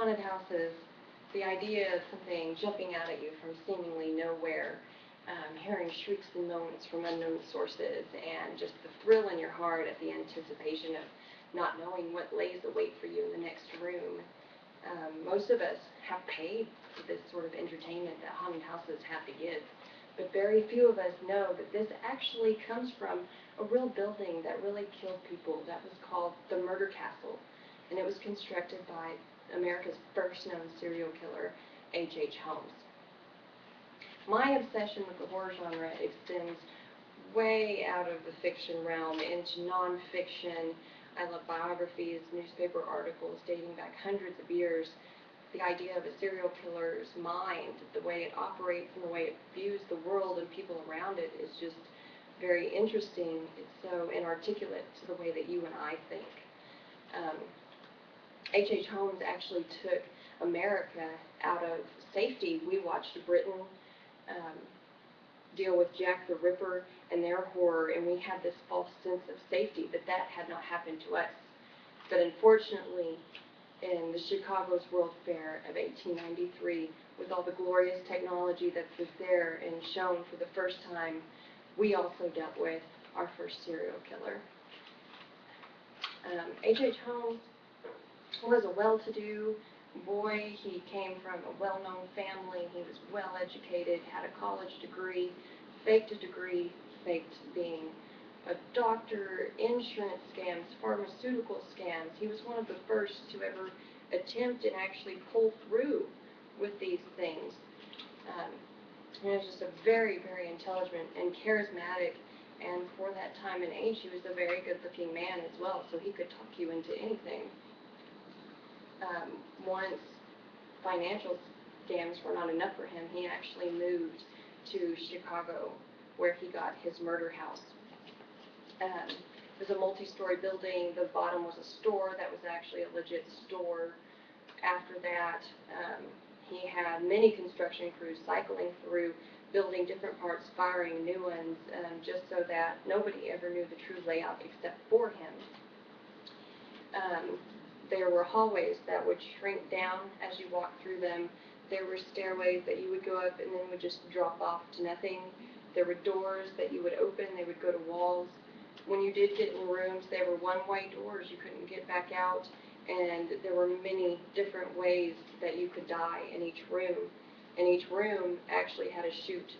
haunted houses, the idea of something jumping out at you from seemingly nowhere, hearing shrieks and moans from unknown sources, and just the thrill in your heart at the anticipation of not knowing what lays await for you in the next room. Most of us have paid for this sort of entertainment that haunted houses have to give, but very few of us know that this actually comes from a real building that really killed people that was called the Murder Castle, and it was constructed by America's first known serial killer, H.H. Holmes. My obsession with the horror genre extends way out of the fiction realm into nonfiction. I love biographies, newspaper articles dating back hundreds of years. The idea of a serial killer's mind, the way it operates and the way it views the world and people around it is just very interesting. It's so inarticulate to the way that you and I think. H.H. Holmes actually took America out of safety. We watched Britain deal with Jack the Ripper and their horror, and we had this false sense of safety that had not happened to us. But unfortunately, in the Chicago's World Fair of 1893, with all the glorious technology that was there and shown for the first time, we also dealt with our first serial killer. H.H. Holmes was a well-to-do boy. He came from a well-known family. He was well-educated, had a college degree, faked a degree, faked being a doctor, insurance scams, pharmaceutical scams. He was one of the first to ever attempt and actually pull through with these things. He was just a very, very intelligent and charismatic, and for that time and age, he was a very good-looking man as well, so he could talk you into anything. Once financial scams were not enough for him, he actually moved to Chicago, where he got his murder house. It was a multi-story building. The bottom was a store that was actually a legit store. After that, he had many construction crews cycling through, building different parts, firing new ones, just so that nobody ever knew the true layout except for him. There were hallways that would shrink down as you walked through them. There were stairways that you would go up and then would just drop off to nothing. There were doors that you would open, they would go to walls. When you did get in rooms, there were one-way doors, you couldn't get back out, and there were many different ways that you could die in each room. And each room actually had a chute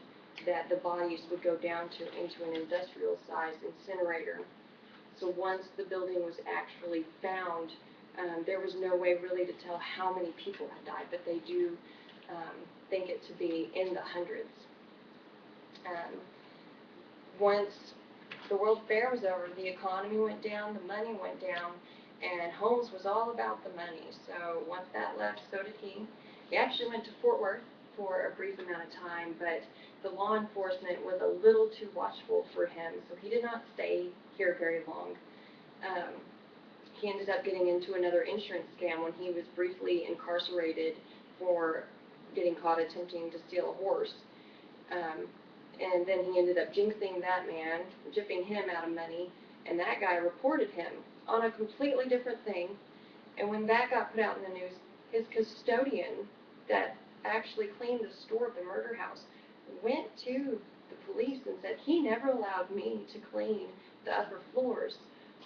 that the bodies would go down to into an industrial-sized incinerator. So once the building was actually found, there was no way really to tell how many people had died, but they do think it to be in the hundreds. Once the World Fair was over, the economy went down, the money went down, and Holmes was all about the money. So once that left, so did he. He actually went to Fort Worth for a brief amount of time, but the law enforcement was a little too watchful for him, so he did not stay here very long. He ended up getting into another insurance scam when he was briefly incarcerated for getting caught attempting to steal a horse. And then he ended up jinxing that man, gypping him out of money, and that guy reported him on a completely different thing. And when that got put out in the news, his custodian that actually cleaned the store of the murder house went to the police and said, he never allowed me to clean the upper floors.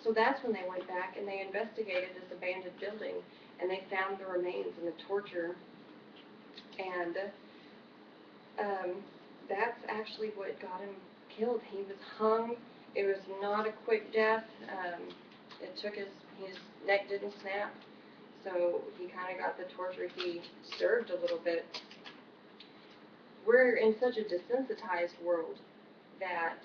So that's when they went back and they investigated this abandoned building, and they found the remains and the torture. And that's actually what got him killed. He was hung. It was not a quick death. It took his neck didn't snap, so he kind of got the torture he deserved a little bit. We're in such a desensitized world that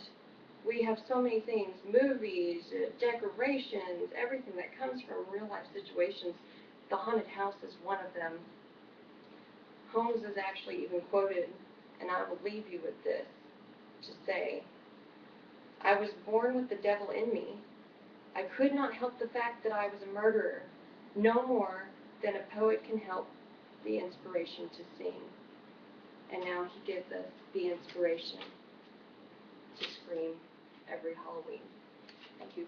we have so many things, movies, decorations, everything that comes from real life situations. The haunted house is one of them. Holmes is actually even quoted, and I will leave you with this, to say, I was born with the devil in me. I could not help the fact that I was a murderer, no more than a poet can help the inspiration to sing. And now he gives us the inspiration to scream every Halloween. Thank you.